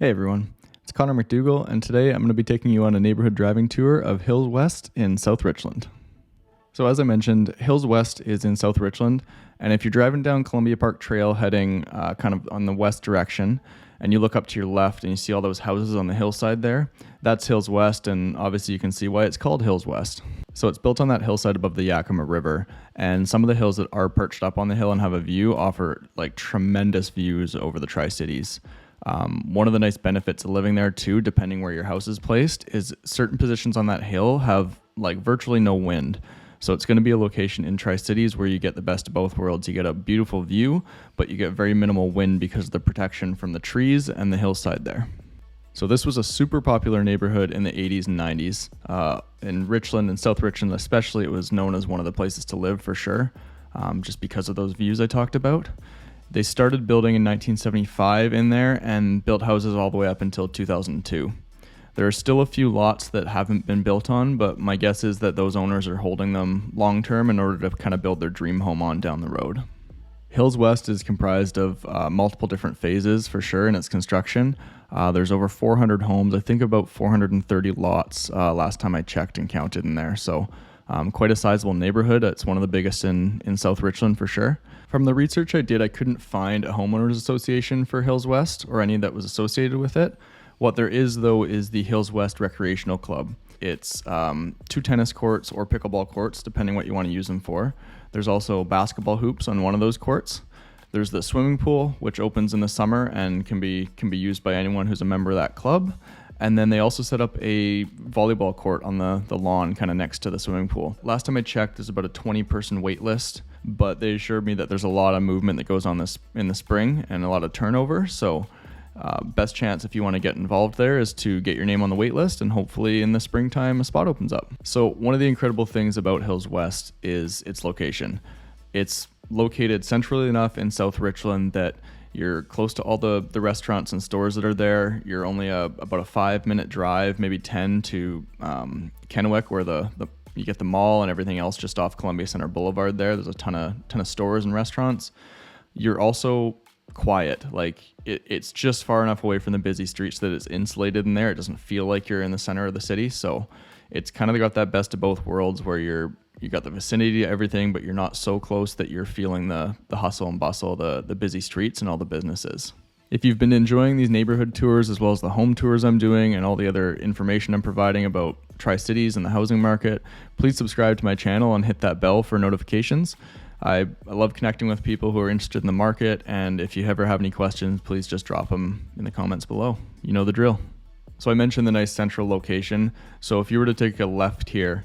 Hey everyone, it's Connor MacDougall, and today I'm going to be taking you on a neighborhood driving tour of Hills West in South Richland. So as I mentioned, Hills West is in South Richland, and if you're driving down Columbia Park Trail heading kind of on the west direction, and you look up to your left and you see all those houses on the hillside there, that's Hills West, and obviously you can see why it's called Hills West. So it's built on that hillside above the Yakima River, and some of the hills that are perched up on the hill and have a view offer like tremendous views over the Tri-Cities. One of the nice benefits of living there too, depending where your house is placed, is certain positions on that hill have like virtually no wind. So it's going to be a location in Tri-Cities where you get the best of both worlds. You get a beautiful view, but you get very minimal wind because of the protection from the trees and the hillside there. So this was a super popular neighborhood in the 80s and 90s. In Richland and South Richland especially, it was known as one of the places to live for sure, just because of those views I talked about. They started building in 1975 in there and built houses all the way up until 2002. There are still a few lots that haven't been built on, but my guess is that those owners are holding them long term in order to kind of build their dream home on down the road. Hills West is comprised of multiple different phases for sure in its construction. There's over 400 homes, I think about 430 lots last time I checked and counted in there. So quite a sizable neighborhood. It's one of the biggest in South Richland for sure. From the research I did, I couldn't find a homeowners association for Hills West or any that was associated with it. What there is, though, is the Hills West Recreational Club. It's 2 tennis courts or pickleball courts, depending what you want to use them for. There's also basketball hoops on one of those courts. There's the swimming pool, which opens in the summer and can be used by anyone who's a member of that club. And then they also set up a volleyball court on the lawn kind of next to the swimming pool. Last time I checked, there's about a 20-person wait list, but they assured me that there's a lot of movement that goes on this in the spring and a lot of turnover. So best chance if you want to get involved there is to get your name on the wait list, and hopefully in the springtime a spot opens up. So one of the incredible things about Hills West is its location. It's located centrally enough in South Richland that you're close to all the restaurants and stores that are there. You're only about a 5-minute drive, maybe 10, to Kennewick, where you get the mall and everything else just off Columbia Center Boulevard there. There's a ton of stores and restaurants. You're also quiet. Like it's just far enough away from the busy streets that it's insulated in there. It doesn't feel like you're in the center of the city. So it's kind of got that best of both worlds where you got the vicinity to everything, but you're not so close that you're feeling the hustle and bustle, the busy streets and all the businesses. If you've been enjoying these neighborhood tours as well as the home tours I'm doing and all the other information I'm providing about Tri-Cities and the housing market, please subscribe to my channel and hit that bell for notifications. I love connecting with people who are interested in the market, and if you ever have any questions, please just drop them in the comments below. You know the drill. So I mentioned the nice central location. So if you were to take a left here,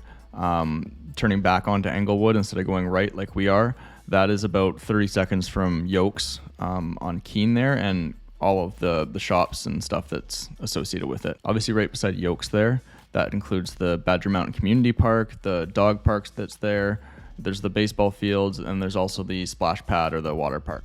turning back onto Englewood instead of going right like we are, that is about 30 seconds from Yokes on Keene there, and all of the shops and stuff that's associated with it. Obviously right beside Yokes there, that includes the Badger Mountain Community Park, the dog parks that's there, there's the baseball fields, and there's also the splash pad or the water park.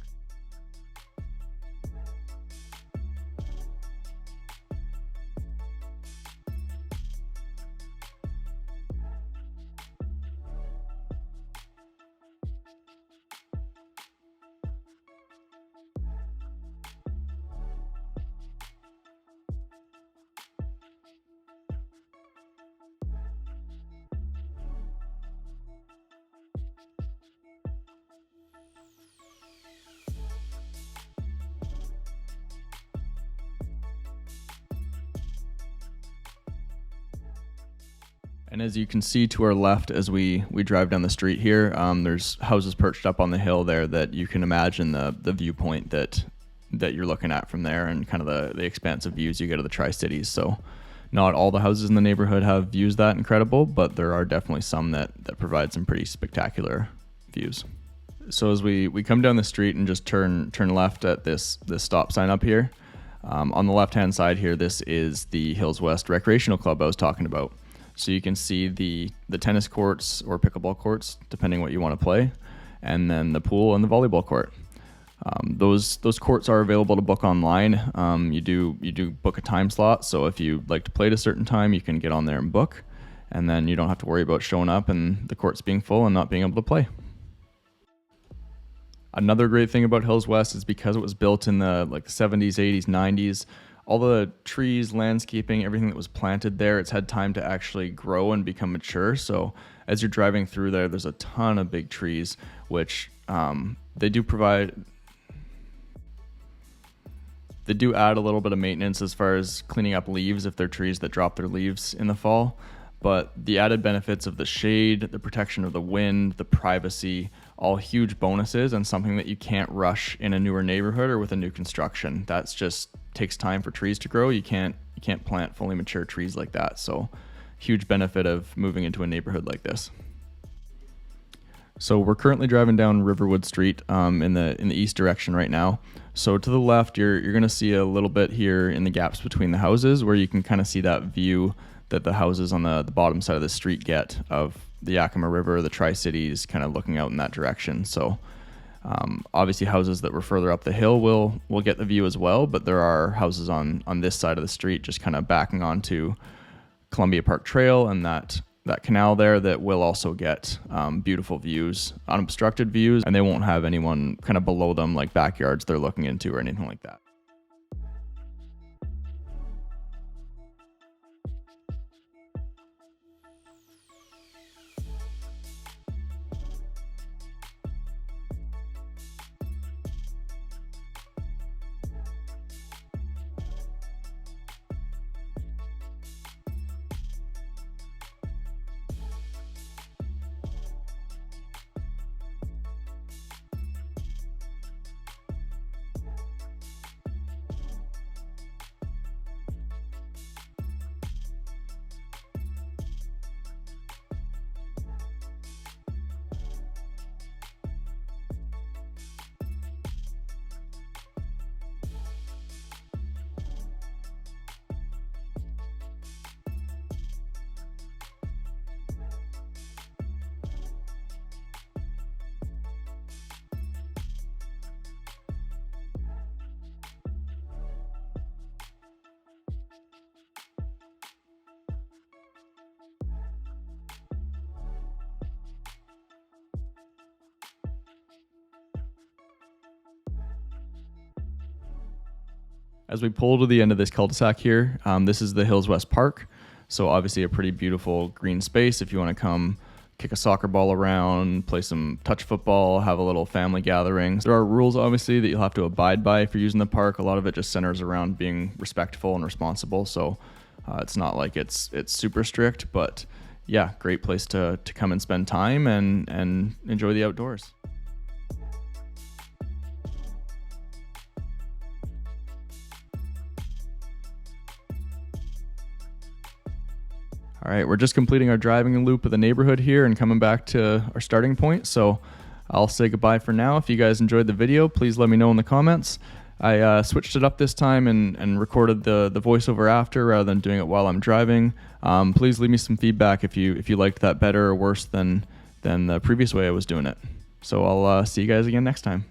And as you can see to our left as we drive down the street here, there's houses perched up on the hill there that you can imagine the viewpoint that you're looking at from there, and kind of the expansive views you get of the Tri-Cities. So not all the houses in the neighborhood have views that incredible, but there are definitely some that provide some pretty spectacular views. So as we come down the street and just turn left at this stop sign up here, on the left-hand side here, this is the Hills West Recreational Club I was talking about. So you can see the tennis courts or pickleball courts, depending what you want to play, and then the pool and the volleyball court. Those courts are available to book online. You do book a time slot, so if you like to play at a certain time, you can get on there and book, and then you don't have to worry about showing up and the courts being full and not being able to play. Another great thing about Hills West is because it was built in the 70s, 80s, 90s, all the trees, landscaping, everything that was planted there, it's had time to actually grow and become mature. So as you're driving through there, there's a ton of big trees, which they do add a little bit of maintenance as far as cleaning up leaves if they're trees that drop their leaves in the fall. But the added benefits of the shade, the protection of the wind, the privacy, all huge bonuses, and something that you can't rush in a newer neighborhood or with a new construction. That's just takes time for trees to grow. You can't plant fully mature trees like that. So huge benefit of moving into a neighborhood like this. So we're currently driving down Riverwood Street in the east direction right now. So to the left, you're going to see a little bit here in the gaps between the houses where you can kind of see that view that the houses on the bottom side of the street get of the Yakima River, the Tri-Cities, kind of looking out in that direction. So obviously houses that were further up the hill will get the view as well, but there are houses on this side of the street just kind of backing onto Columbia Park Trail and that canal there that will also get beautiful views, unobstructed views, and they won't have anyone kind of below them like backyards they're looking into or anything like that. As we pull to the end of this cul-de-sac here, this is the Hills West Park. So obviously a pretty beautiful green space if you want to come kick a soccer ball around, play some touch football, have a little family gathering. There are rules obviously that you'll have to abide by if you're using the park. A lot of it just centers around being respectful and responsible. So it's not like it's super strict, but yeah, great place to come and spend time and enjoy the outdoors. All right, we're just completing our driving loop of the neighborhood here and coming back to our starting point. So I'll say goodbye for now. If you guys enjoyed the video, please let me know in the comments. I switched it up this time and recorded the voiceover after rather than doing it while I'm driving. Please leave me some feedback if you liked that better or worse than the previous way I was doing it. So I'll see you guys again next time.